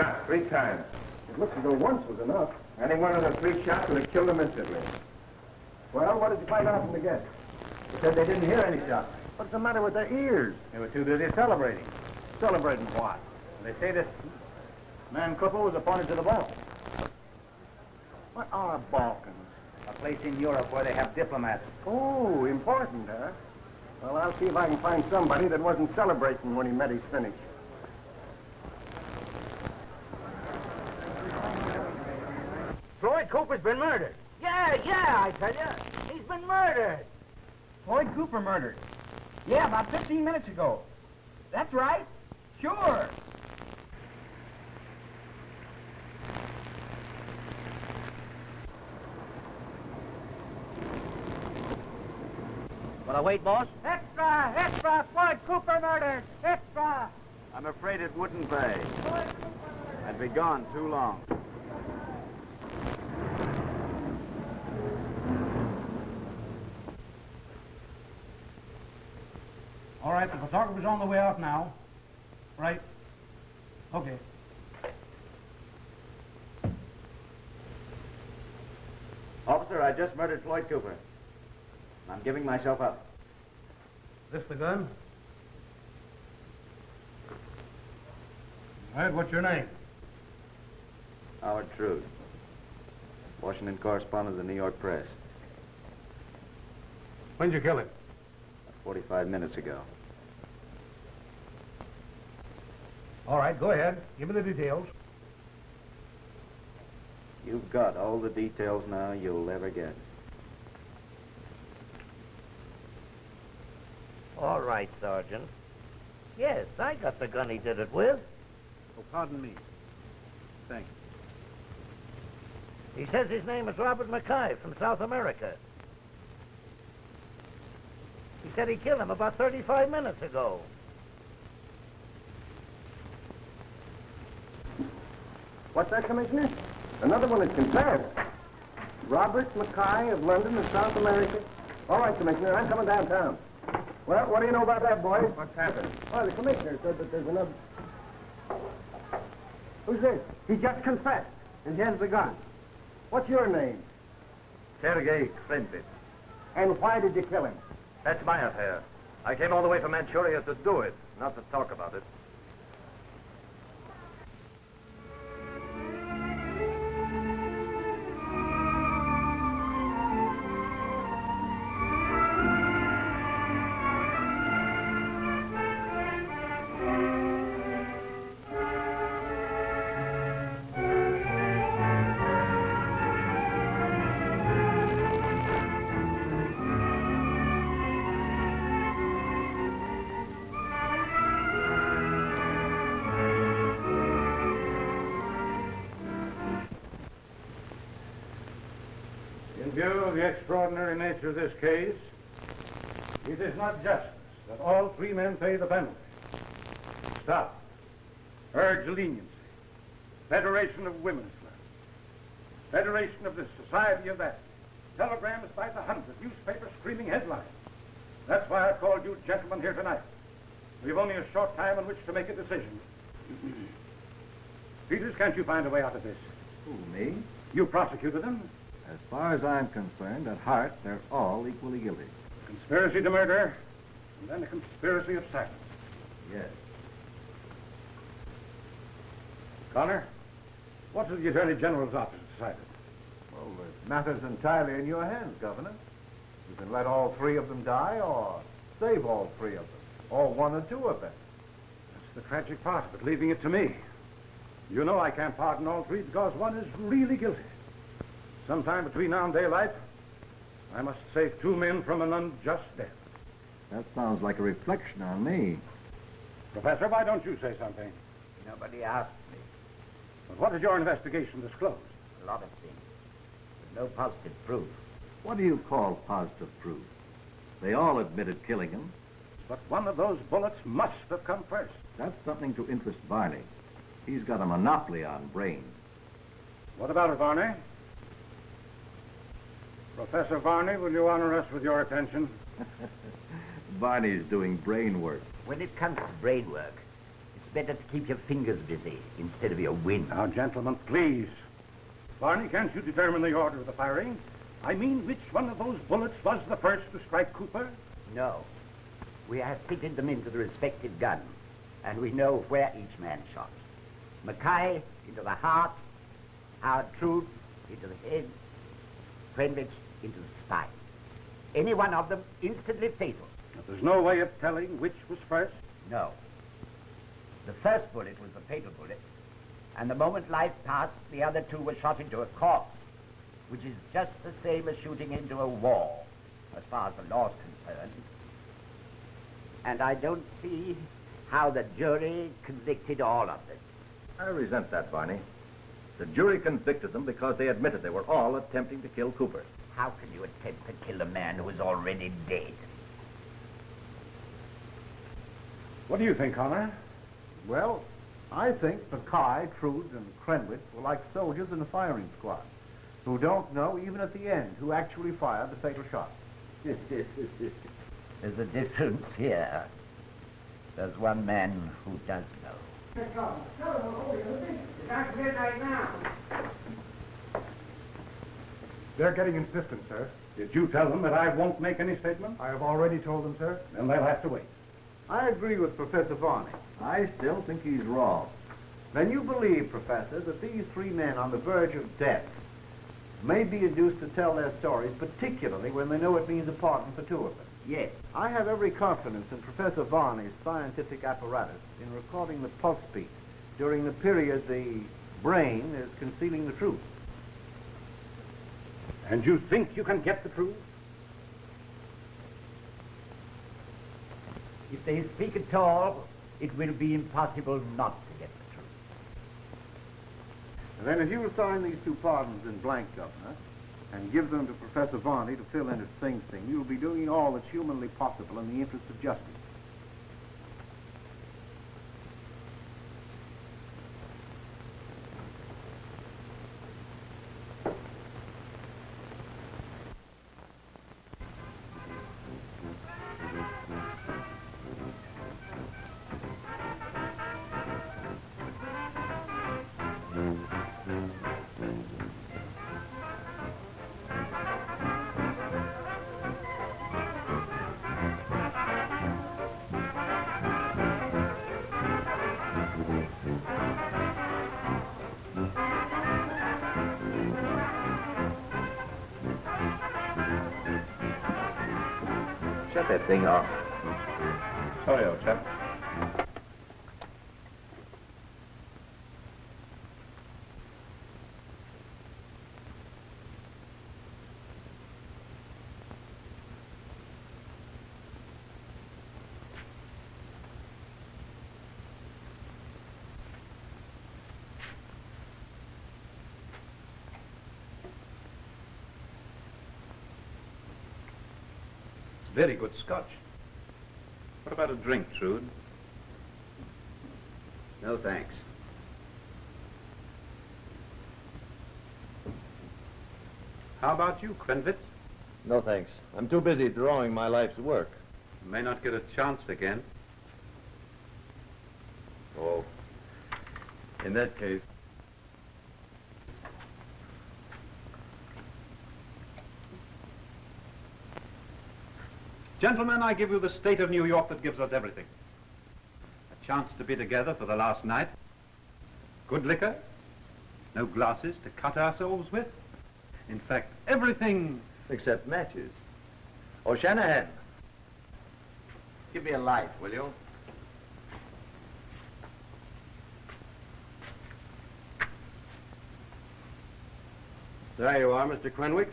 Shot 3 times. It looks as though once was enough. Any one of the 3 shots would have killed him instantly. Well, what did you find out from the guests? They said they didn't hear any shots. What's the matter with their ears? They were too busy celebrating. Celebrating what? They say this man Cooper was appointed to the Balkans. What are Balkans? A place in Europe where they have diplomats. Oh, important, huh? Well, I'll see if I can find somebody that wasn't celebrating when he met his finish. Floyd Cooper's been murdered. Yeah, I tell you. He's been murdered. Floyd Cooper murdered. Yeah, about 15 minutes ago. That's right. Sure. Will I wait, boss? Extra! Extra! Floyd Cooper murdered! Extra! I'm afraid it wouldn't pay. I'd be gone too long. All right, the photographer's on the way out now. Right. Okay. Officer, I just murdered Floyd Cooper. I'm giving myself up. This the gun? All right, what's your name? Howard Trude, Washington correspondent of the New York Press. When'd you kill him? 45 minutes ago. All right, go ahead. Give me the details. You've got all the details now you'll ever get. All right, Sergeant. Yes, I got the gun he did it with. Oh, pardon me. Thank you. He says his name is Robert McCaigh from South America. He said he killed him about 35 minutes ago. What's that, Commissioner? Another one is confessed. Robert McCaigh of London in South America. All right, Commissioner, I'm coming downtown. Well, what do you know about that, boys? What's happened? Well, the Commissioner said that there's another... Who's this? He just confessed, and here's the gun. What's your name? Sergei Krenwicz. And why did you kill him? That's my affair. I came all the way from Manchuria to do it, not to talk about it. In view of the extraordinary nature of this case, it is not justice that all 3 men pay the penalty. Stop. Urge leniency. Federation of Women's Clubs. Federation of the Society of that. Telegrams by the hundred. Newspapers screaming headlines. That's why I called you gentlemen here tonight. We've only a short time in which to make a decision. Peters, can't you find a way out of this? Who, me? You prosecuted them. As far as I'm concerned, at heart, they're all equally guilty. Conspiracy to murder, and then a conspiracy of silence. Yes. Connor, what has the Attorney General's office decided? Well, the matter's entirely in your hands, Governor. You can let all 3 of them die or save all 3 of them, or 1 or 2 of them. That's the tragic part of it, leaving it to me. You know I can't pardon all 3 because 1 is really guilty. Sometime between now and daylight, I must save 2 men from an unjust death. That sounds like a reflection on me. Professor, why don't you say something? Nobody asked me. But what did your investigation disclose? A lot of things. But no positive proof. What do you call positive proof? They all admitted killing him. But one of those bullets must have come first. That's something to interest Barney. He's got a monopoly on brains. What about it, Varney? Professor Varney, will you honor us with your attention? Barney's doing brain work. When it comes to brain work, it's better to keep your fingers busy instead of your wind. Now, gentlemen, please. Barney, can't you determine the order of the firing? I mean, which one of those bullets was the first to strike Cooper? No. We have fitted them into the respective guns, and we know where each man shot. McCaigh into the heart, Howard Trude into the head, Krenwicz into the spine. Any one of them instantly fatal. But there's no way of telling which was first? No. The first bullet was the fatal bullet, and the moment life passed, the other two were shot into a corpse, which is just the same as shooting into a wall, as far as the law's concerned. And I don't see how the jury convicted all of them. I resent that, Barney. The jury convicted them because they admitted they were all attempting to kill Cooper. How can you attempt to kill a man who is already dead? What do you think, Connor? Well, I think McCaigh, Trude, and Krenwicz were like soldiers in a firing squad who don't know, even at the end, who actually fired the fatal shot. There's a difference here. There's one man who does know. They're getting insistent, sir. Did you tell them that I won't make any statement? I have already told them, sir. Then they'll have to wait. I agree with Professor Varney. I still think he's wrong. Then you believe, Professor, that these three men on the verge of death may be induced to tell their stories, particularly when they know it means a pardon for two of them? Yes. I have every confidence in Professor Varney's scientific apparatus in recording the pulse beat during the period the brain is concealing the truth. And you think you can get the truth? If they speak at all, it will be impossible not to get the truth. And then if you will sign these two pardons in blank, Governor, and give them to Professor Varney to fill in at Sing Sing, you will be doing all that's humanly possible in the interest of justice. Shut that thing off. Sorry, old chap. Very good scotch. What about a drink, Trude? No, thanks. How about you, Krenwicz? No, thanks. I'm too busy drawing my life's work. You may not get a chance again. Oh, in that case... Gentlemen, I give you the state of New York that gives us everything. A chance to be together for the last night. Good liquor. No glasses to cut ourselves with. In fact, everything... Except matches. Oh, Shanahan. Give me a light, will you? There you are, Mr. Krenwicz.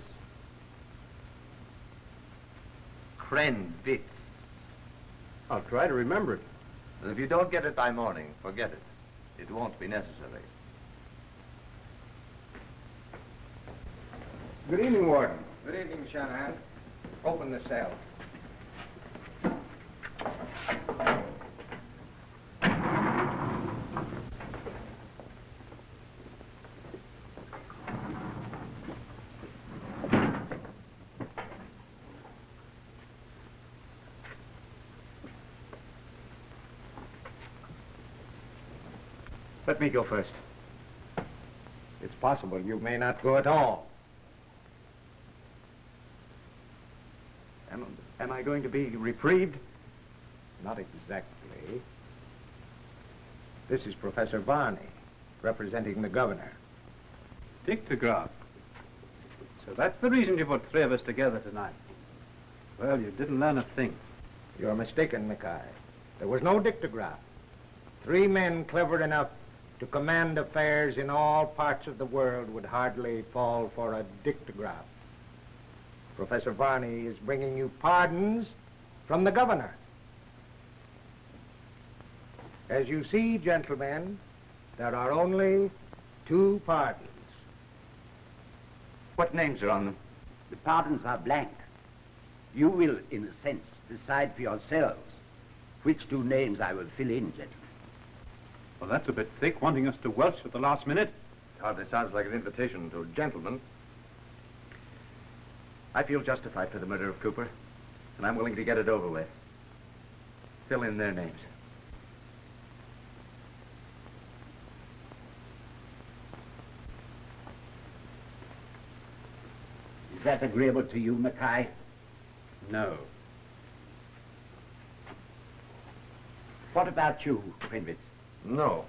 Krenwicz. I'll try to remember it. And if you don't get it by morning, forget it. It won't be necessary. Good evening, Warden. Good evening, Shanahan. Open the cell. Let me go first. It's possible you may not go at all. Am I going to be reprieved? Not exactly. This is Professor Varney, representing the governor. Dictograph. So that's the reason you put three of us together tonight. Well, you didn't learn a thing. You're mistaken, McCaigh. There was no dictograph. 3 men clever enough to command affairs in all parts of the world would hardly fall for a dictograph. Professor Varney is bringing you pardons from the governor. As you see, gentlemen, there are only 2 pardons. What names are on them? The pardons are blank. You will, in a sense, decide for yourselves which 2 names I will fill in, gentlemen. Well, that's a bit thick, wanting us to welch at the last minute. Hardly sounds like an invitation to gentlemen. I feel justified for the murder of Cooper, and I'm willing to get it over with. Fill in their names. Is that agreeable to you, McCaigh? No. What about you, Krenwicz? No.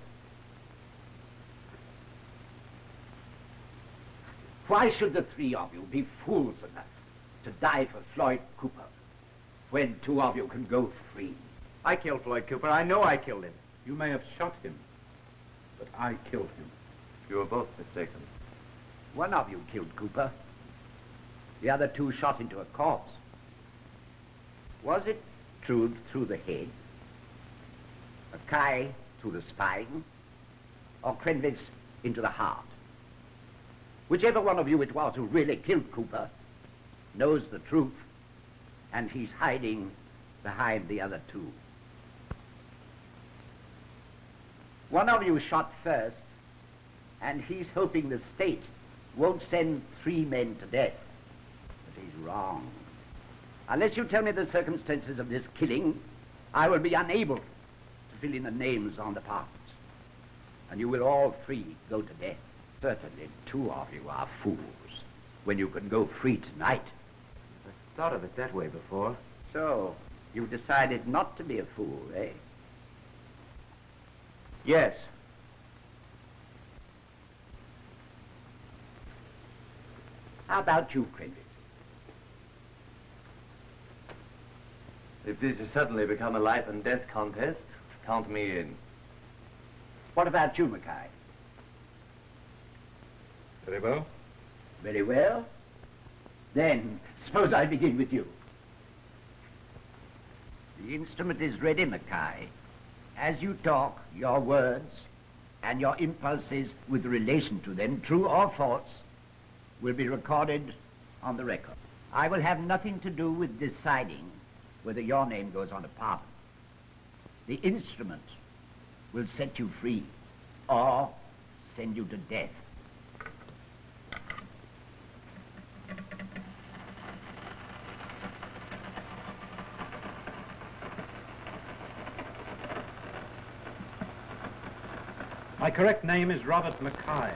Why should the 3 of you be fools enough to die for Floyd Cooper when 2 of you can go free? I killed Floyd Cooper. I know I killed him. You may have shot him, but I killed him. You were both mistaken. 1 of you killed Cooper. The other 2 shot into a corpse. Was it Trude through the head, McCaigh through the spine, or Krenwicz into the heart? Whichever one of you it was who really killed Cooper knows the truth, and he's hiding behind the other 2. One of you shot first, and he's hoping the state won't send 3 men to death. But he's wrong. Unless you tell me the circumstances of this killing, I will be unable to fill in the names on the pardons. And you will all 3 go to death. Certainly 2 of you are fools when you can go free tonight. I thought of it that way before. So, you decided not to be a fool, eh? Yes. How about you, Krenwicz? If this has suddenly become a life and death contest, count me in. What about you, McCaigh? Very well. Very well. Then, suppose I begin with you. The instrument is ready, McCaigh. As you talk, your words and your impulses with relation to them, true or false, will be recorded on the record. I will have nothing to do with deciding whether your name goes on a pardon. The instrument will set you free or send you to death. My correct name is Robert McCaigh.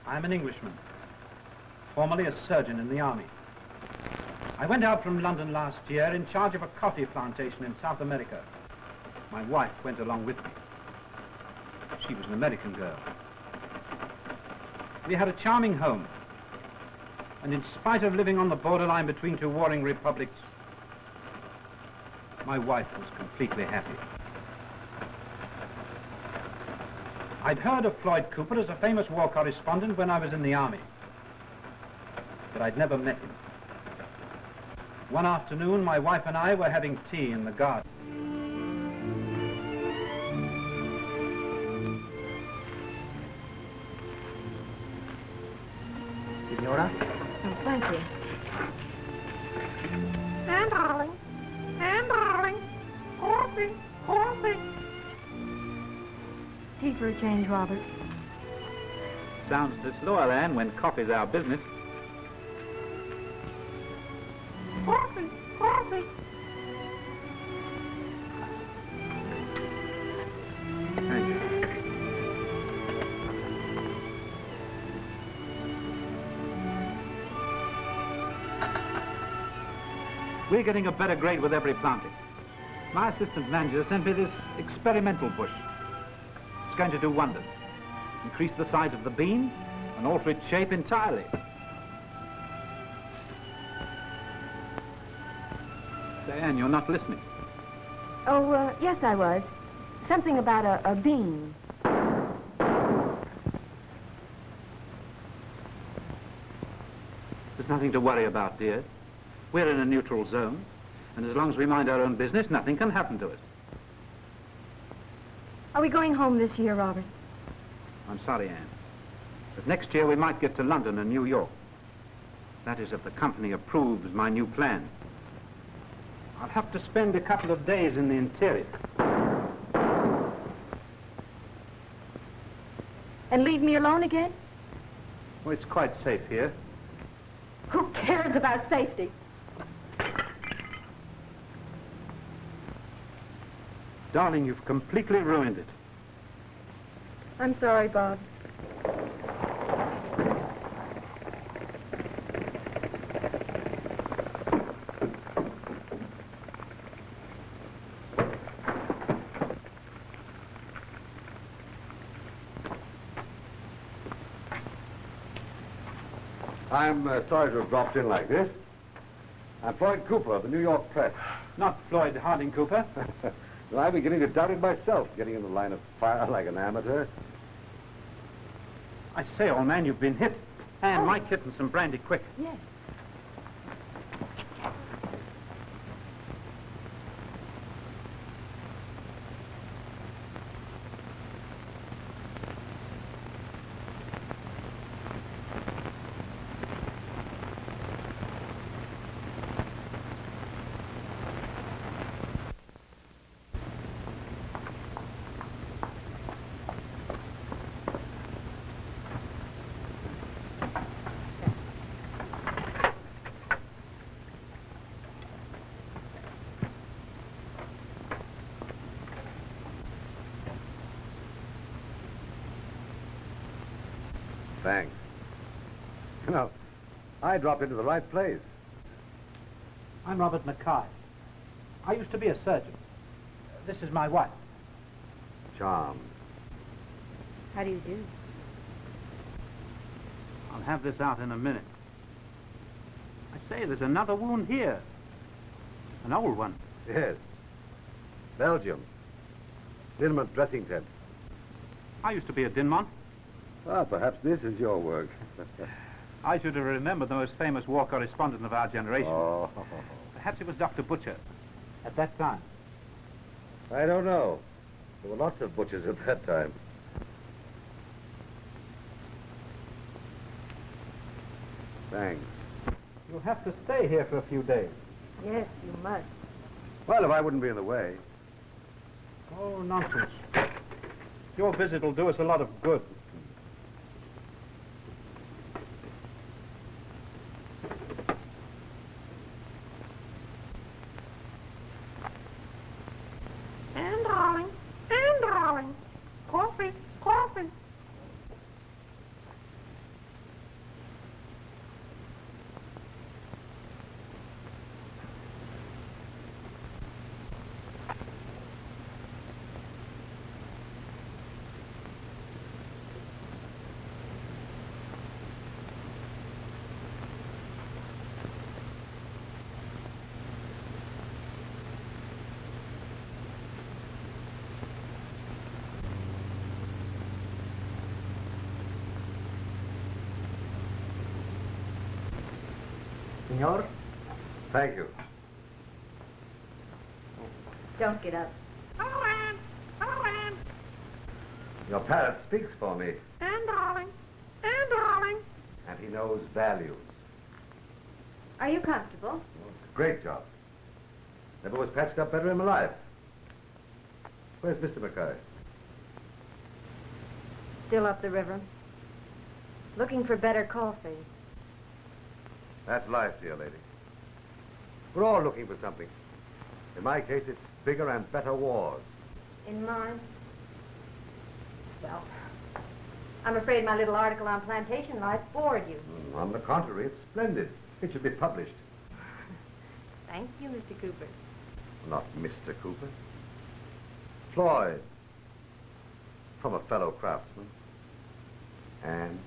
I'm an Englishman, formerly a surgeon in the army. I went out from London last year in charge of a coffee plantation in South America. My wife went along with me. She was an American girl. We had a charming home, and in spite of living on the borderline between 2 warring republics, my wife was completely happy. I'd heard of Floyd Cooper as a famous war correspondent when I was in the army, but I'd never met him. One afternoon, my wife and I were having tea in the garden. Signora? Oh, thank you. And darling, coffee. Tea for a change, Robert. Sounds disloyal, Anne, when coffee's our business. Coffee. Thank you. We're getting a better grade with every planting. My assistant manager sent me this experimental bush. It's going to do wonders. Increase the size of the bean and alter its shape entirely. Diane, you're not listening. Oh, yes, I was. Something about a bean. There's nothing to worry about, dear. We're in a neutral zone, and as long as we mind our own business, nothing can happen to us. Are we going home this year, Robert? I'm sorry, Anne. But next year we might get to London and New York. That is, if the company approves my new plan. I'll have to spend a couple of days in the interior. And leave me alone again? Oh, it's quite safe here. Who cares about safety? Darling, you've completely ruined it. I'm sorry, Bob. I'm sorry to have dropped in like this. I'm Floyd Cooper of the New York Press. Not Floyd Hardie Cooper. Well, I'm beginning to doubt it myself, getting in the line of fire like an amateur. I say, old man, you've been hit. And my kitten some brandy, quick. Yes. Thanks. You know, I dropped into the right place. I'm Robert McCaigh. I used to be a surgeon. This is my wife. Charmed. How do you do? I'll have this out in a minute. I say, there's another wound here. An old one. Yes. Belgium. Dinmont dressing tent. I used to be a Dinmont. Ah, perhaps this is your work. I should have remembered the most famous war correspondent of our generation. Oh. Perhaps it was Dr. Butcher at that time. I don't know. There were lots of butchers at that time. Thanks. You'll have to stay here for a few days. Yes, you must. Well, if I wouldn't be in the way. Oh, nonsense. Your visit will do us a lot of good. And darling, coffee. Senor? Thank you. Don't get up. Darling. Your parrot speaks for me, And darling. and he knows values. Are you comfortable? Great job. Never was patched up better in my life. Where's Mr. McCaigh? Still up the river. Looking for better coffee. That's life, dear lady. We're all looking for something. In my case, it's bigger and better wars. In mine? Well, I'm afraid my little article on plantation life bored you. On the contrary, it's splendid. It should be published. Thank you, Mr. Cooper. Not Mr. Cooper. Floyd. From a fellow craftsman. Anne.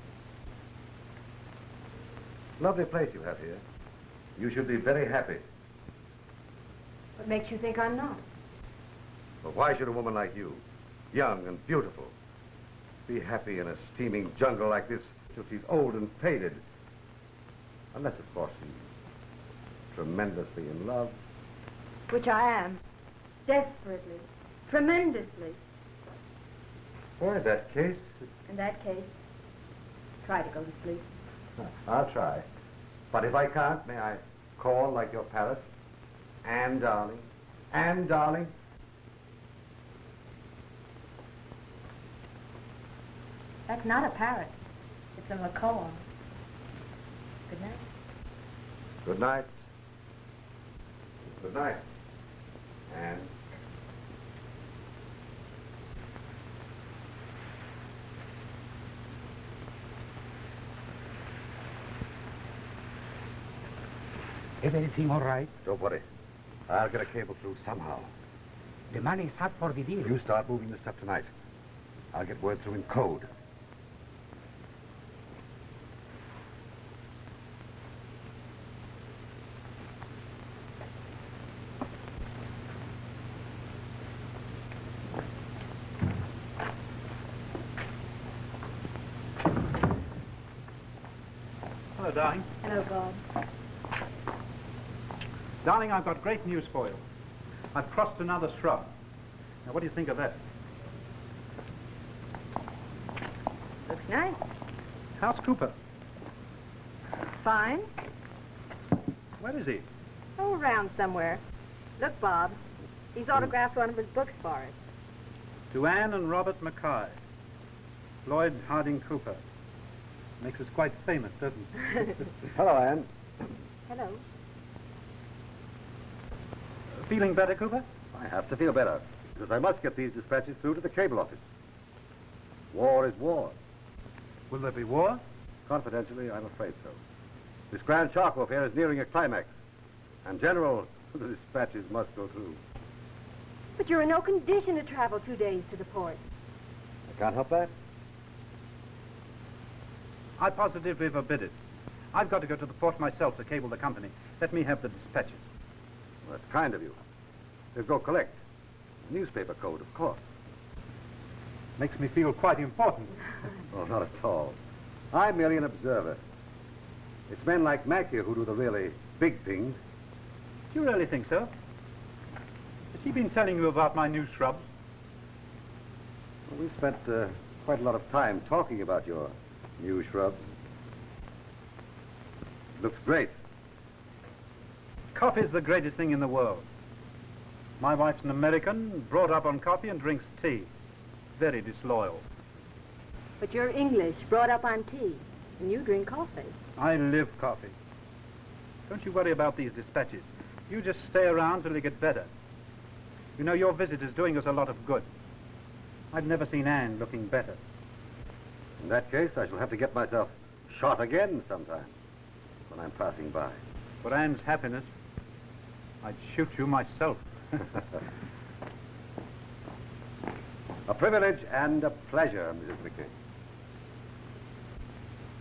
Lovely place you have here. You should be very happy. What makes you think I'm not? But why should a woman like you, young and beautiful, be happy in a steaming jungle like this till she's old and faded? Unless, of course, she's tremendously in love. Which I am. Desperately. Tremendously. Well, in that case... In that case, try to go to sleep. I'll try. But if I can't, may I call like your parrot? Anne, darling. Anne, darling. That's not a parrot. It's a macaw. Good night. Good night. Good night. Anne. Everything all right? Don't worry. I'll get a cable through somehow. The money's hot for the deal. You start moving the stuff tonight. I'll get word through in code. Hello, darling. Hello, Bob. Darling, I've got great news for you. I've crossed another shrub. Now, what do you think of that? Looks nice. How's Cooper? Fine. Where is he? Oh, around somewhere. Look, Bob. He's autographed one of his books for us. To Anne and Robert McCaigh. Floyd Hardie Cooper. Makes us quite famous, doesn't it? Hello, Anne. Hello. Feeling better, Cooper? I have to feel better, because I must get these dispatches through to the cable office. War is war. Will there be war? Confidentially, I'm afraid so. This Grand Charcoal affair is nearing a climax. And, General, the dispatches must go through. But you're in no condition to travel 2 days to the port. I can't help that. I positively forbid it. I've got to go to the port myself to cable the company. Let me have the dispatches. Well, that's kind of you. We'll go collect. Newspaper code, of course. Makes me feel quite important. Oh, not at all. I'm merely an observer. It's men like McCaigh who do the really big things. Do you really think so? Has he been telling you about my new shrubs? Well, we've spent quite a lot of time talking about your new shrubs. Looks great. Coffee's the greatest thing in the world. My wife's an American, brought up on coffee and drinks tea. Very disloyal. But you're English, brought up on tea, and you drink coffee. I live coffee. Don't you worry about these dispatches. You just stay around till you get better. You know, your visit is doing us a lot of good. I've never seen Anne looking better. In that case, I shall have to get myself shot again sometime when I'm passing by. For Anne's happiness, I'd shoot you myself. A privilege and a pleasure, Mrs. McCaigh.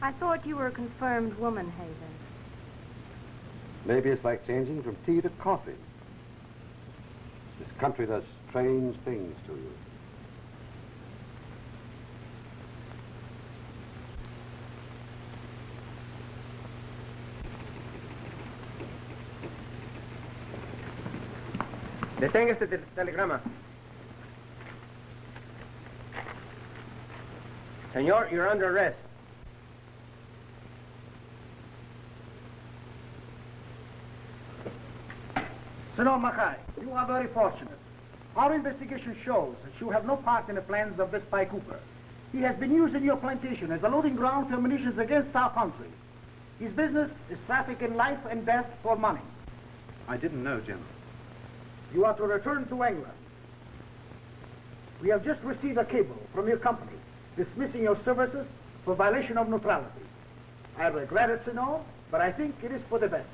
I thought you were a confirmed woman, Haven. Maybe it's like changing from tea to coffee. This country does strange things to you. Detenga este telegrama. Senor, you're under arrest. Senor McCaigh, you are very fortunate. Our investigation shows that you have no part in the plans of this Spy Cooper. He has been using your plantation as a loading ground for munitions against our country. His business is traffic in life and death for money. I didn't know, General. You are to return to England. We have just received a cable from your company dismissing your services for violation of neutrality. I regret it, Senor, but I think it is for the best.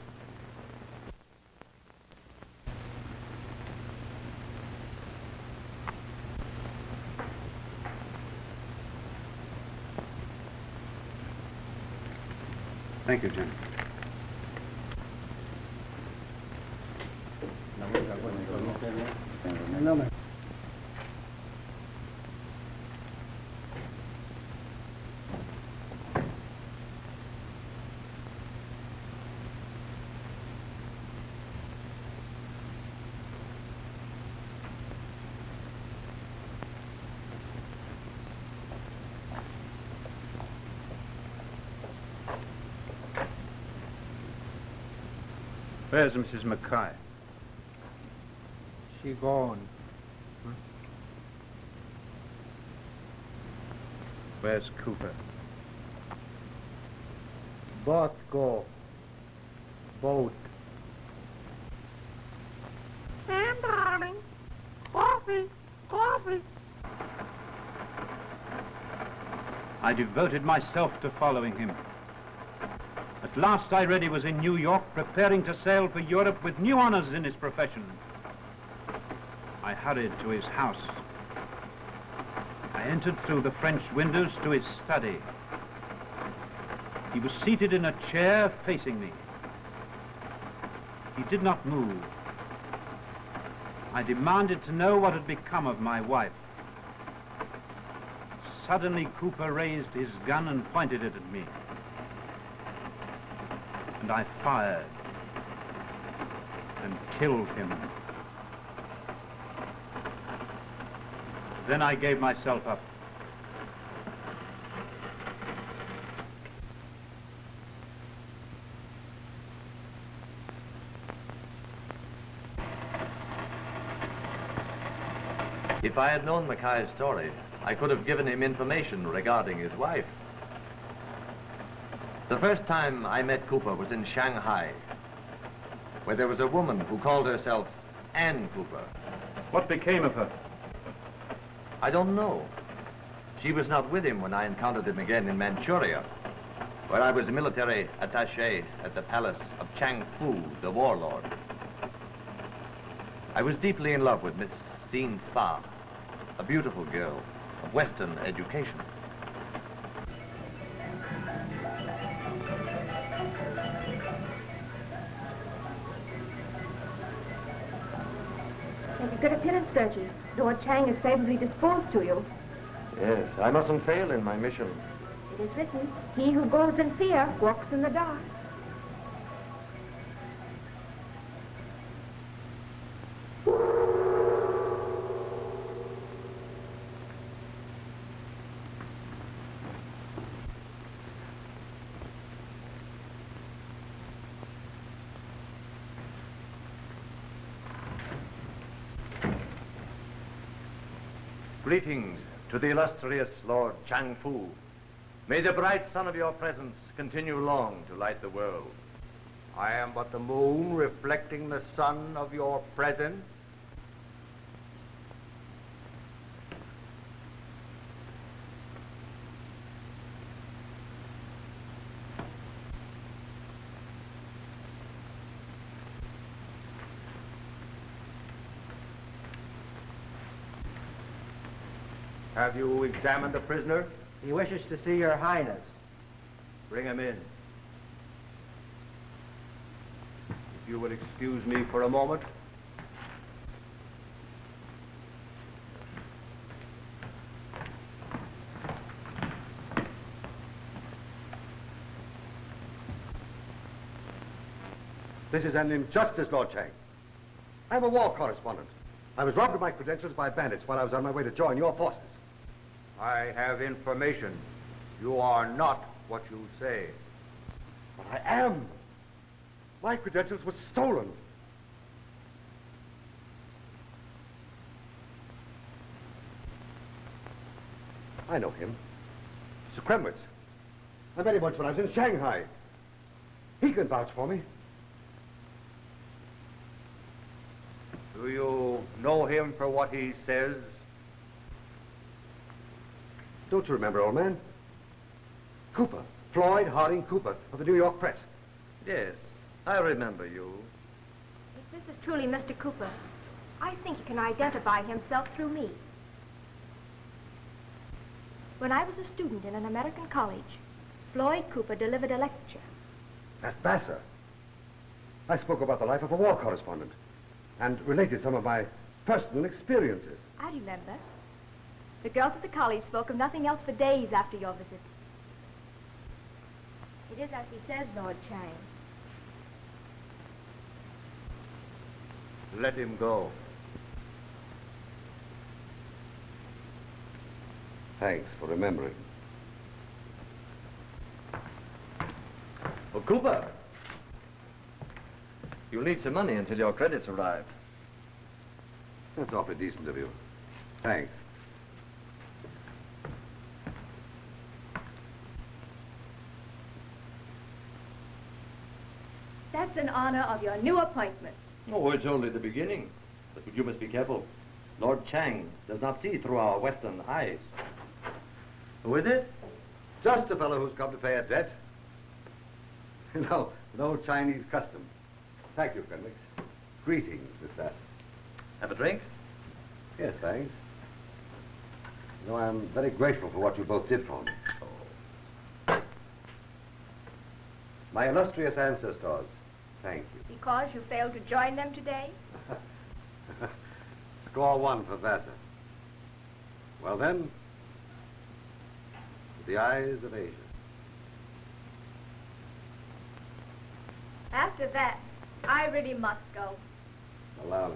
Thank you, Jim. Where's Mrs. McCaigh? She gone. Where's Cooper? Both go. Both. And darling, coffee, coffee. I devoted myself to following him. At last I read he was in New York, preparing to sail for Europe with new honors in his profession. I hurried to his house. I entered through the French windows to his study. He was seated in a chair facing me. He did not move. I demanded to know what had become of my wife. Suddenly, Cooper raised his gun and pointed it at me. And I fired and killed him. Then I gave myself up. If I had known McCaig's story, I could have given him information regarding his wife. The first time I met Cooper was in Shanghai, where there was a woman who called herself Ann Cooper. What became of her? I don't know. She was not with him when I encountered him again in Manchuria, where I was a military attaché at the palace of Chang Fu, the warlord. I was deeply in love with Miss Xin Fa, a beautiful girl of Western education. Make a good appearance, Sergei. Lord Chang is favorably disposed to you. Yes, I mustn't fail in my mission. It is written, he who goes in fear walks in the dark. Greetings to the illustrious Lord Chang Fu. May the bright sun of your presence continue long to light the world. I am but the moon reflecting the sun of your presence. Have you examined the prisoner? He wishes to see your highness. Bring him in. If you will excuse me for a moment. This is an injustice, Lord Chang. I'm a war correspondent. I was robbed of my credentials by bandits while I was on my way to join your forces. I have information. You are not what you say. But I am. My credentials were stolen. I know him. Mr. Krenwicz. I met him once when I was in Shanghai. He can vouch for me. Do you know him for what he says? Don't you remember, old man? Cooper. Floyd Cooper of the New York Press. Yes, I remember you. If this is truly Mr. Cooper, I think he can identify himself through me. When I was a student in an American college, Floyd Cooper delivered a lecture. That's Baxter. I spoke about the life of a war correspondent and related some of my personal experiences. I remember. The girls at the college spoke of nothing else for days after your visit. It is as he says, Lord Chang. Let him go. Thanks for remembering. Well, Cooper, you'll need some money until your credits arrive. That's awfully decent of you. Thanks. That's in honor of your new appointment. Oh, it's only the beginning. But you must be careful. Lord Chang does not see through our Western eyes. Who is it? Just a fellow who's come to pay a debt. No, no Chinese custom. Thank you, Krenwicz. Greetings, Miss Bass. Have a drink? Yes, thanks. You know, I'm very grateful for what you both did for me. Oh. My illustrious ancestors, thank you. Because you failed to join them today? Score one for Vassar. Well then, with the eyes of Asia. After that, I really must go. Allow me.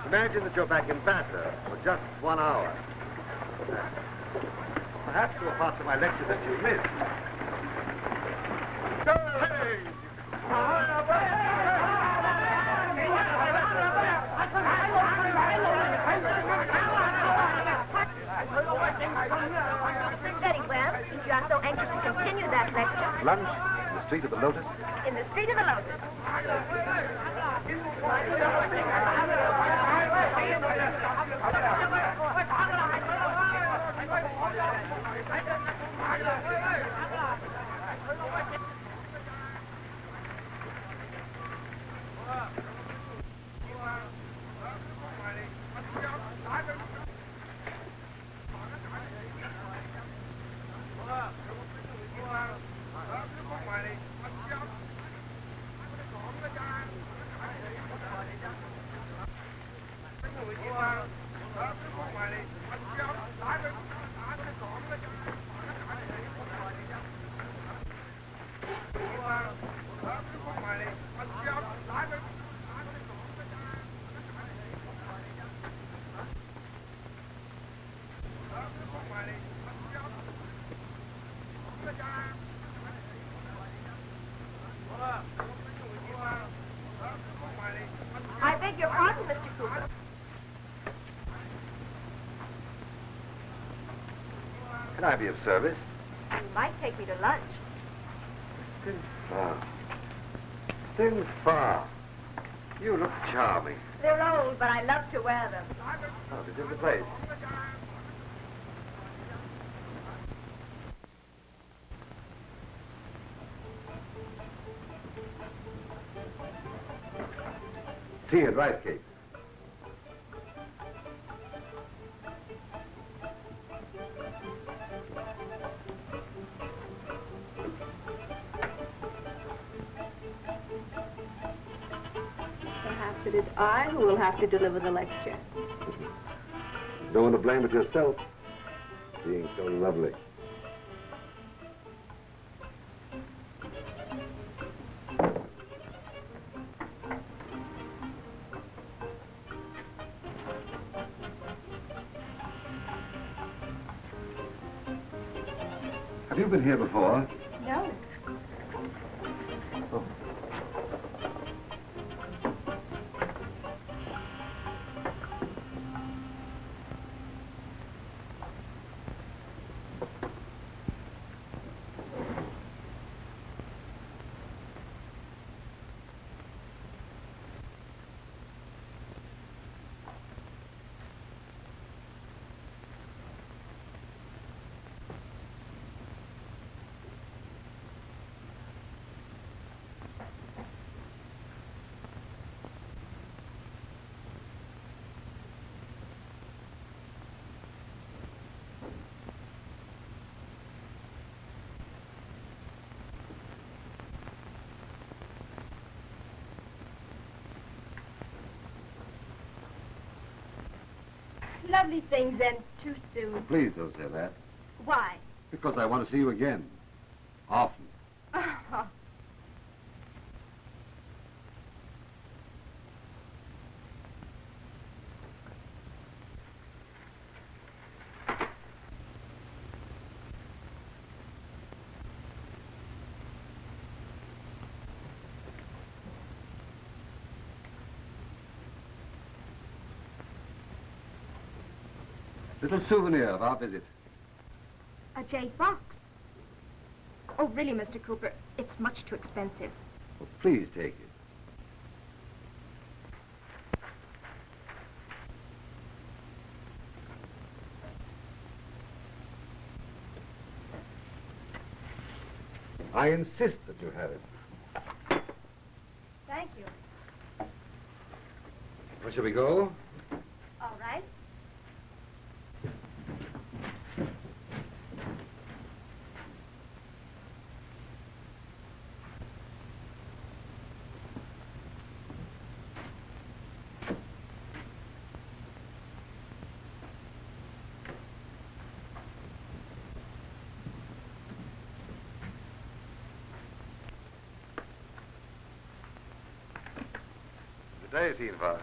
Imagine that you're back in Baxter for just 1 hour. Perhaps there were parts of my lecture that you missed. Very well. If you are so anxious to continue that lecture. Lunch in the Street of the Lotus? In the Street of the Lotus. I beg your pardon, Mr. Cooper. Can I be of service? You might take me to lunch. Things far. You look charming. They're old, but I love to wear them. Oh, this is the place. Tea and rice cake. Perhaps it is I who will have to deliver the lecture. Don't want to blame it yourself, being so lovely. Have you been here before? No. Oh. lovely things and too soon. Please don't say that. Why? Because I want to see you again. Often. Oh. Little souvenir of our visit. A jade box. Oh, really, Mr. Cooper, it's much too expensive. Well, please take it. I insist that you have it. Thank you. Where shall we go? All right. Good day, Senva.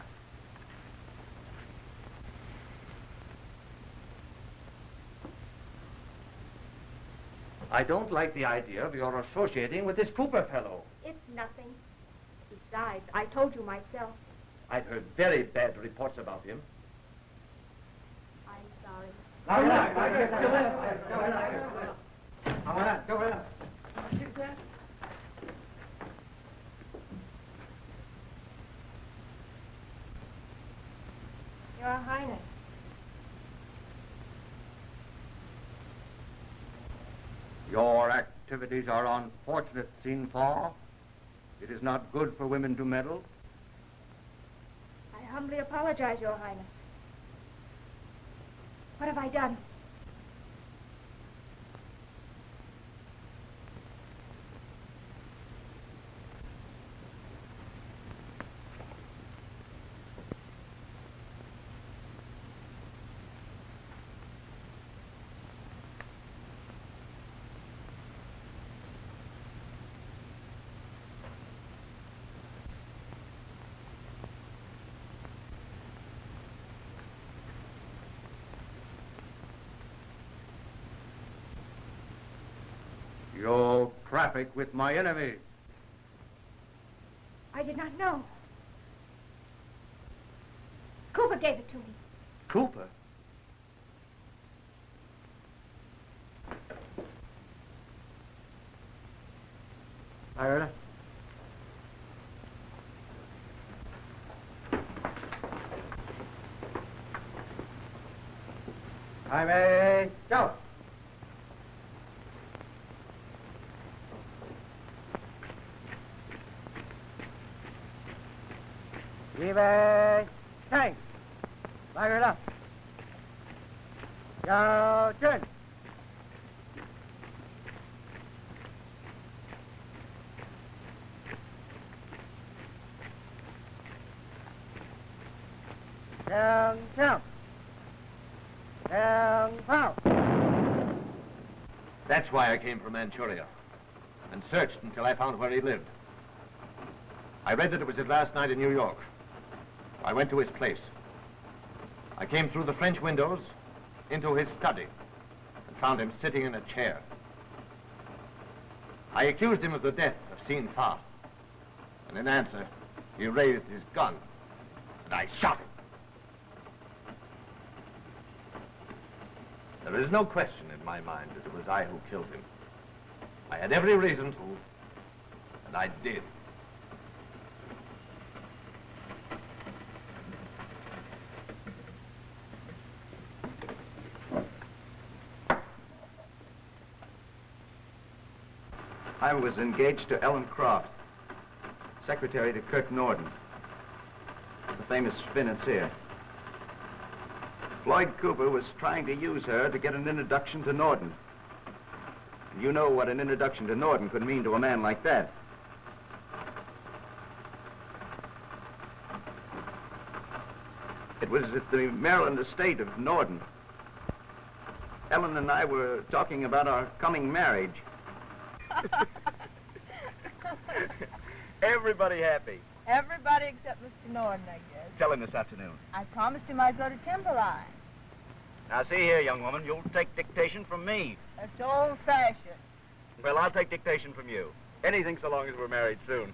I don't like the idea of your associating with this Cooper fellow. It's nothing. Besides, I told you myself. I've heard very bad reports about him. I'm sorry. Your Highness. Your activities are unfortunate, Senfa. It is not good for women to meddle. I humbly apologize, Your Highness. What have I done? You traffic with my enemy. I did not know. Cooper gave it to me. Cooper? Ira? I may go. Give a tank. Fire it up. Go, turn. Down, down. Down, pow. That's why I came from Manchuria and searched until I found where he lived. I read that it was his last night in New York. I went to his place. I came through the French windows into his study and found him sitting in a chair. I accused him of the death of Senfa, and in answer, he raised his gun, and I shot him. There is no question in my mind that it was I who killed him. I had every reason to, and I did. I was engaged to Ellen Croft, secretary to Kirk Norden, the famous financier. Floyd Cooper was trying to use her to get an introduction to Norden. You know what an introduction to Norden could mean to a man like that. It was at the Maryland estate of Norden. Ellen and I were talking about our coming marriage. Everybody happy. Everybody except Mr. Norden, I guess. Tell him this afternoon. I promised him I'd go to Timberline. Now, see here, young woman, you'll take dictation from me. That's old-fashioned. Well, I'll take dictation from you. Anything so long as we're married soon.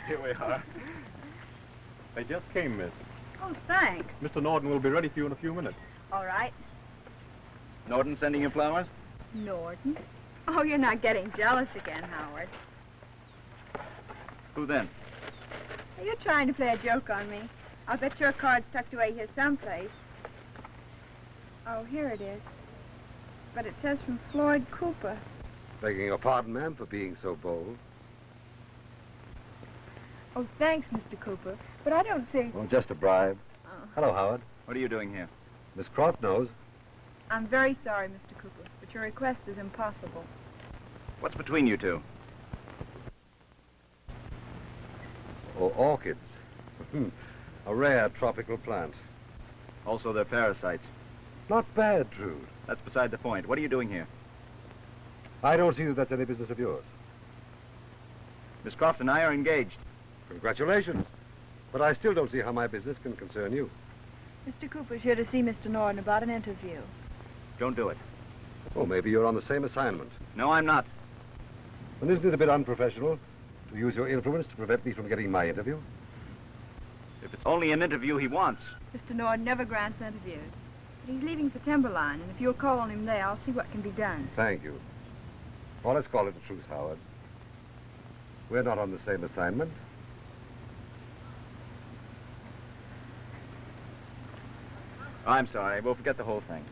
Here we are. They just came, miss. Oh, thanks. Mr. Norden will be ready for you in a few minutes. All right. Norden sending you flowers? Norden? Oh, you're not getting jealous again, Howard. Who then? Are you trying to play a joke on me? I'll bet your card's tucked away here someplace. Oh, here it is. But it says from Floyd Cooper. Begging your pardon, ma'am, for being so bold. Oh, thanks, Mr. Cooper. But I don't think... Oh, just a bribe. Oh. Hello, Howard. What are you doing here? Miss Croft knows. I'm very sorry, Mr. Cooper, but your request is impossible. What's between you two? Oh, orchids. A rare tropical plant. Also, they're parasites. Not bad, Trude. That's beside the point. What are you doing here? I don't see that that's any business of yours. Miss Croft and I are engaged. Congratulations. But I still don't see how my business can concern you. Mr. Cooper's here to see Mr. Norden about an interview. Don't do it. Oh, maybe you're on the same assignment. No, I'm not. And isn't it a bit unprofessional to use your influence to prevent me from getting my interview? If it's only an interview he wants. Mr. Norden never grants interviews. But he's leaving for Timberline, and if you'll call on him there, I'll see what can be done. Thank you. Well, let's call it a truce, Howard. We're not on the same assignment. I'm sorry. We'll forget the whole thing.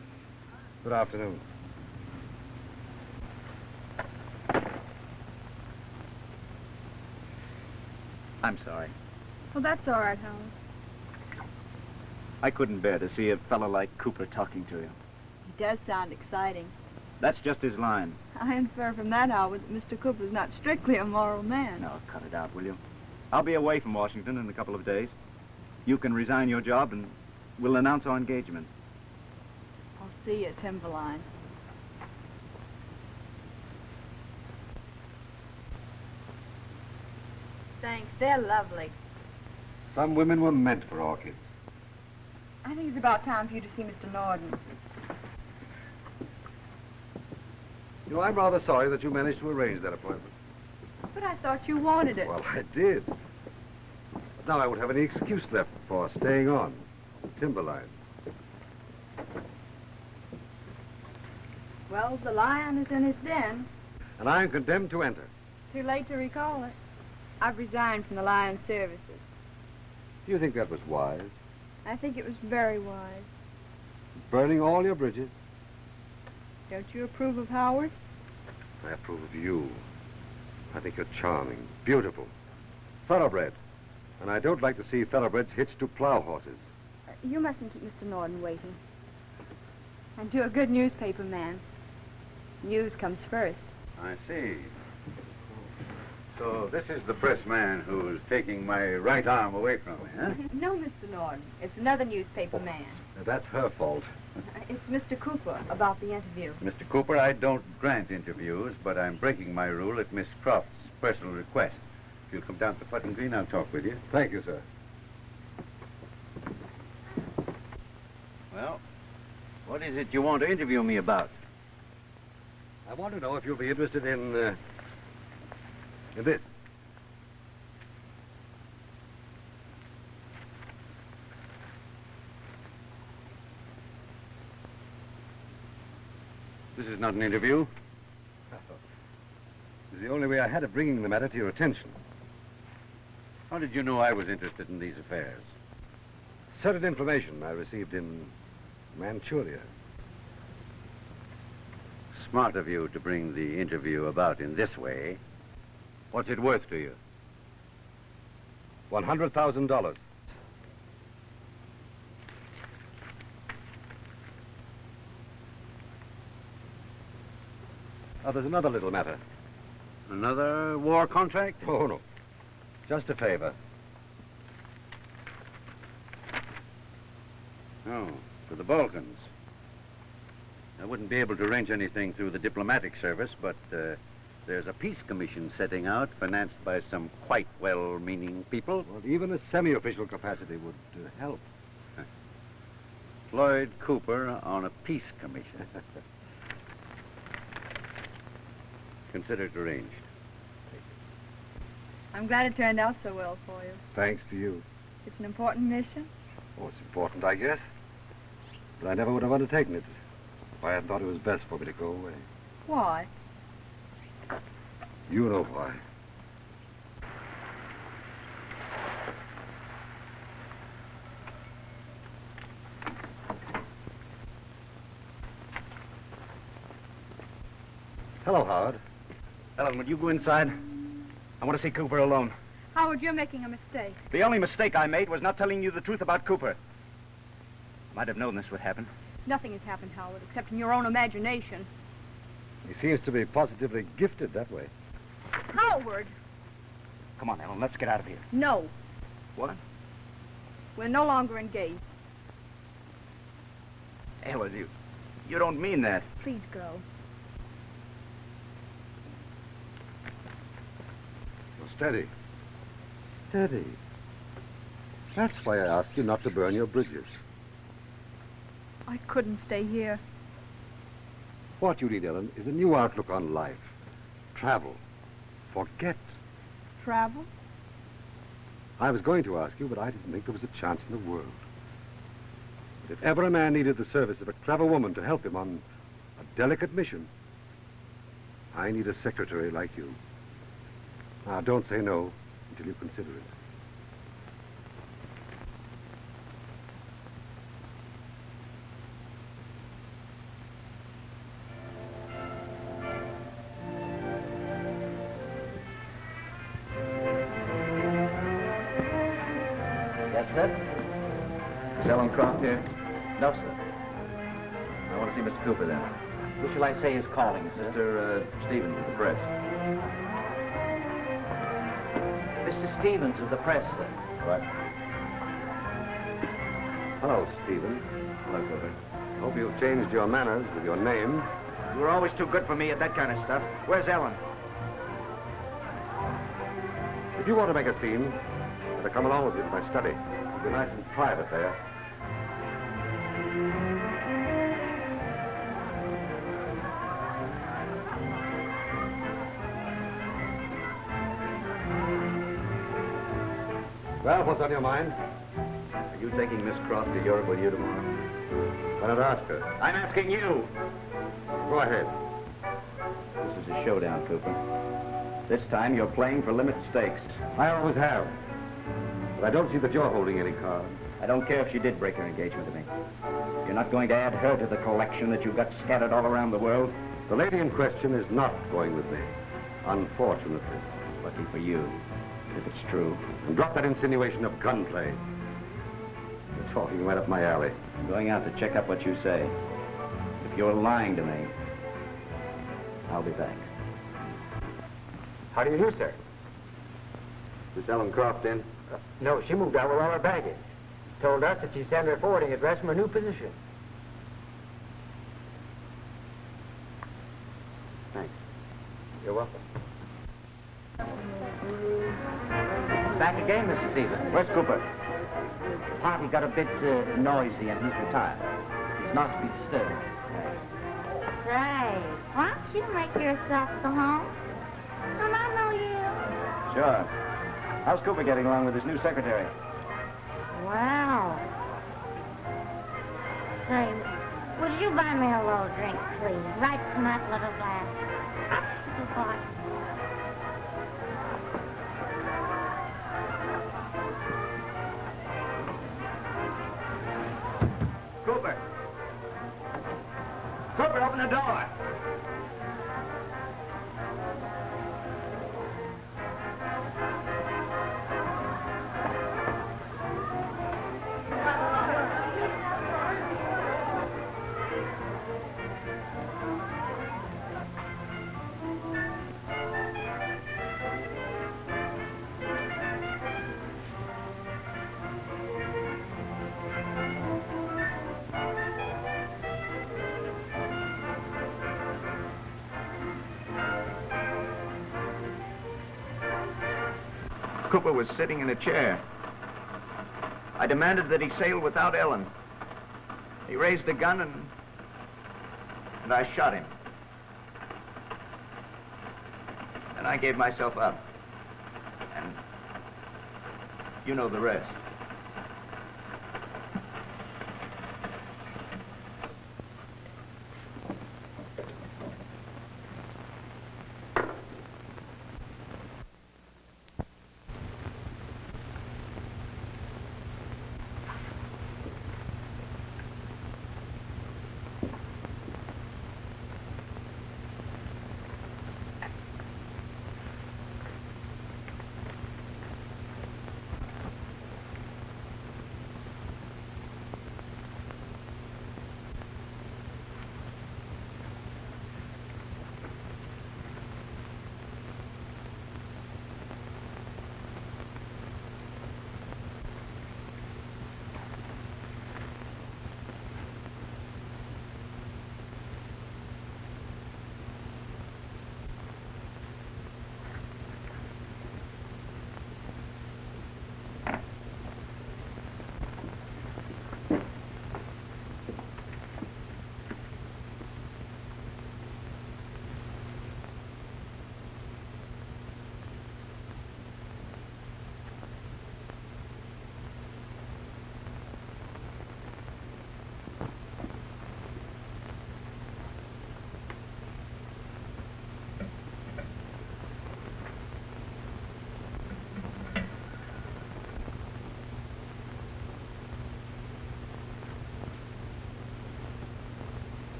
Good afternoon. I'm sorry. Well, that's all right, Howard. I couldn't bear to see a fellow like Cooper talking to you. He does sound exciting. That's just his line. I infer from that, Howard, that Mr. Cooper's not strictly a moral man. No, cut it out, will you? I'll be away from Washington in a couple of days. You can resign your job and we'll announce our engagement. I'll see you at Timberline. Thanks. They're lovely. Some women were meant for orchids. I think it's about time for you to see Mr. Norden. You know, I'm rather sorry that you managed to arrange that appointment. But I thought you wanted it. Well, I did. But now I won't have any excuse left for staying on. Timberline. Well, the lion is in his den. And I'm condemned to enter. Too late to recall it. I've resigned from the lion's services. Do you think that was wise? I think it was very wise. Burning all your bridges? Don't you approve of Howard? I approve of you. I think you're charming, beautiful, thoroughbred. And I don't like to see thoroughbreds hitched to plow horses. You mustn't keep Mr. Norden waiting. And you're a good newspaper man. News comes first. I see. So this is the press man who's taking my right arm away from me, huh? No, Mr. Norden. It's another newspaper man. That's her fault. It's Mr. Cooper about the interview. Mr. Cooper, I don't grant interviews, but I'm breaking my rule at Miss Croft's personal request. If you'll come down to Putnam Green, I'll talk with you. Thank you, sir. Well, what is it you want to interview me about? I want to know if you'll be interested in this. This is not an interview. It's the only way I had of bringing the matter to your attention. How did you know I was interested in these affairs? Certain information I received in Manchuria. Smart of you to bring the interview about in this way. What's it worth to you? $100,000. Oh, there's another little matter. Another war contract? Oh, no. Just a favor. Oh, to the Balkans. I wouldn't be able to arrange anything through the diplomatic service, but there's a peace commission setting out, financed by some quite well-meaning people. Well, even a semi-official capacity would help. Floyd Cooper on a peace commission. Consider it arranged. I'm glad it turned out so well for you. Thanks to you. It's an important mission. Oh, it's important, I guess. But I never would have undertaken it if I had thought it was best for me to go away. Why? You know why. Hello, Howard. Ellen, would you go inside? I want to see Cooper alone. Howard, you're making a mistake. The only mistake I made was not telling you the truth about Cooper. Might have known this would happen. Nothing has happened, Howard, except in your own imagination. He seems to be positively gifted that way. Howard! Come on, Ellen, let's get out of here. No. What? We're no longer engaged. Ellen, you don't mean that. Please go. Well, steady. Steady. That's why I asked you not to burn your bridges. I couldn't stay here. What you need, Ellen, is a new outlook on life. Travel. Forget. Travel? I was going to ask you, but I didn't think there was a chance in the world. But if ever a man needed the service of a clever woman to help him on a delicate mission, I need a secretary like you. Now, don't say no until you consider it. Yes, sir? Is Ellen Croft here? No, sir. I want to see Mr. Cooper, then. Who shall I say is calling, sir? Mr. Stevens of the press. Mr. Stevens of the press, sir. What? Hello, Stephen. Hello, Cooper. Hope you've changed your manners with your name. You were always too good for me at that kind of stuff. Where's Ellen? If you want to make a scene, better come along with me to my study. It'll be nice and private there. Well, what's on your mind? Are you taking Miss Croft to Europe with you tomorrow? Why not ask her? I'm asking you. Go ahead. This is a showdown, Cooper. This time you're playing for limit stakes. I always have. But I don't see that you're holding any cards. I don't care if she did break her engagement to me. You're not going to add her to the collection that you've got scattered all around the world. The lady in question is not going with me, unfortunately. Lucky for you, if it's true. And drop that insinuation of gunplay. You're talking right up my alley. I'm going out to check up what you say. If you're lying to me, I'll be back. How do you do, sir? Is Ellen Croft in? No, she moved out with all her baggage. Told us that she sent her forwarding address from her new position. Thanks. You're welcome. Back again, Mr. Stevens. Where's Cooper? The party got a bit noisy and he's retired. He's not to be disturbed. Say, why don't you make yourself go home? Come on, know you. Sure. How's Cooper getting along with his new secretary? Wow. Say, would you buy me a little drink, please? Right from that little glass. Good boy. Cooper! Cooper, open the door! Cooper was sitting in a chair. I demanded that he sail without Ellen. He raised a gun and I shot him. And I gave myself up. And you know the rest.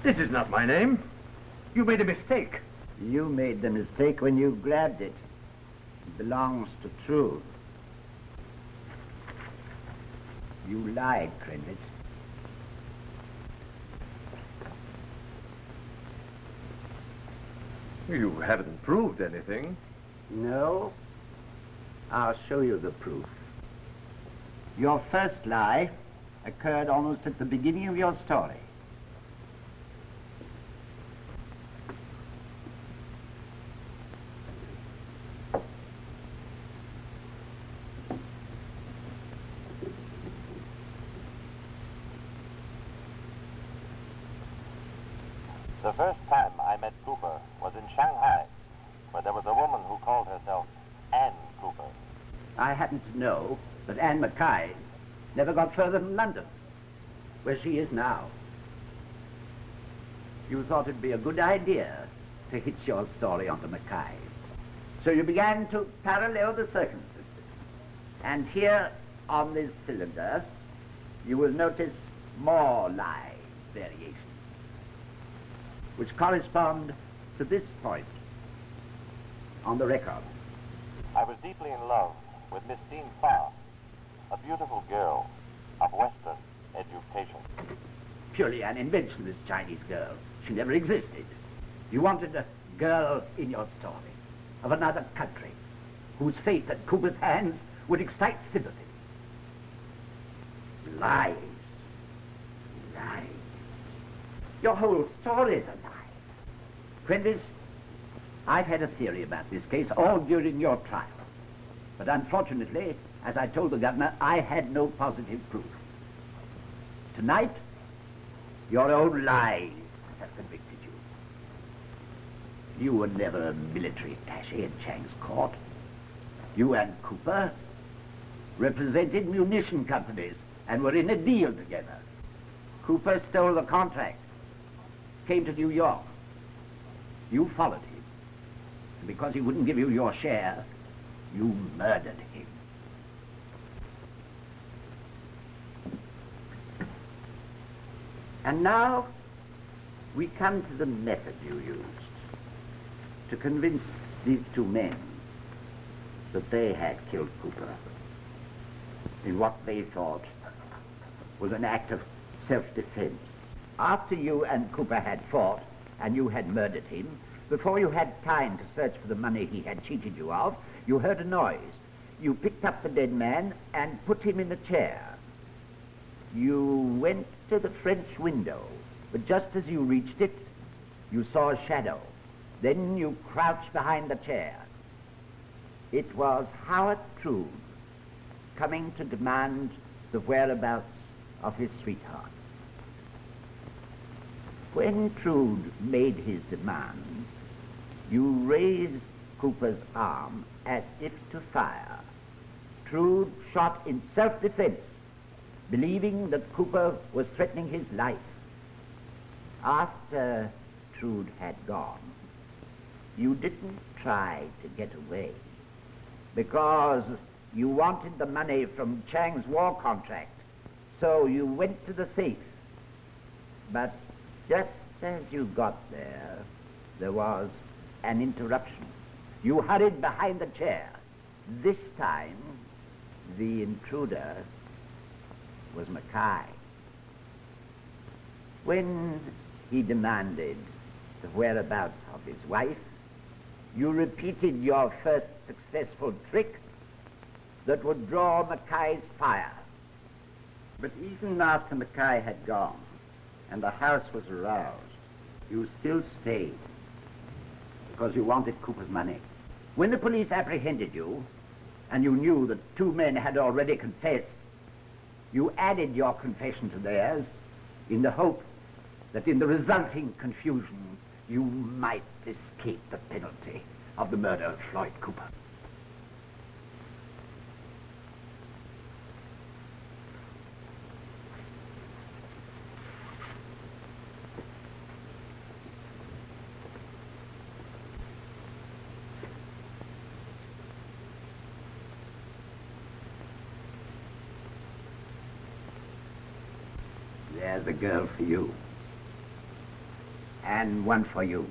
This is not my name. You made a mistake. You made the mistake when you grabbed it. It belongs to Trude. You lied, Krenwicz. You haven't proved anything. No. I'll show you the proof. Your first lie occurred almost at the beginning of your story. The first time I met Cooper was in Shanghai, where there was a woman who called herself Anne Cooper. I happen to know that Anne McCaigh never got further than London, where she is now. You thought it'd be a good idea to hitch your story onto McCaigh. So you began to parallel the circumstances. And here on this cylinder, you will notice more lie variations, which correspond to this point on the record. I was deeply in love with Miss Dean Farr, a beautiful girl of Western education. Purely an invention, this Chinese girl. She never existed. You wanted a girl in your story of another country whose fate at Cooper's hands would excite sympathy. Lies. Lies. Your whole story is a lie. Krenwicz, I've had a theory about this case all during your trial. But unfortunately, as I told the governor, I had no positive proof. Tonight, your own lies have convicted you. You were never a military attaché in Chang's court. You and Cooper represented munition companies and were in a deal together. Cooper stole the contract, came to New York. You followed him. And because he wouldn't give you your share, you murdered him. And now, we come to the method you used to convince these two men that they had killed Cooper in what they thought was an act of self-defense. After you and Cooper had fought, and you had murdered him, before you had time to search for the money he had cheated you of, you heard a noise. You picked up the dead man and put him in a chair. You went to the French window, but just as you reached it, you saw a shadow. Then you crouched behind the chair. It was Howard Trude coming to demand the whereabouts of his sweetheart. When Trude made his demand, you raised Cooper's arm as if to fire. Trude shot in self-defense, believing that Cooper was threatening his life. After Trude had gone, you didn't try to get away because you wanted the money from Chang's war contract, so you went to the safe. But just as you got there was an interruption. You hurried behind the chair. This time, the intruder was McCaigh. When he demanded the whereabouts of his wife, you repeated your first successful trick that would draw McCaig's fire. But even after McCaigh had gone and the house was aroused, you still stayed because you wanted Cooper's money. When the police apprehended you, and you knew that 2 men had already confessed, you added your confession to theirs in the hope that in the resulting confusion you might escape the penalty of the murder of Floyd Cooper. There's a girl for you. And one for you.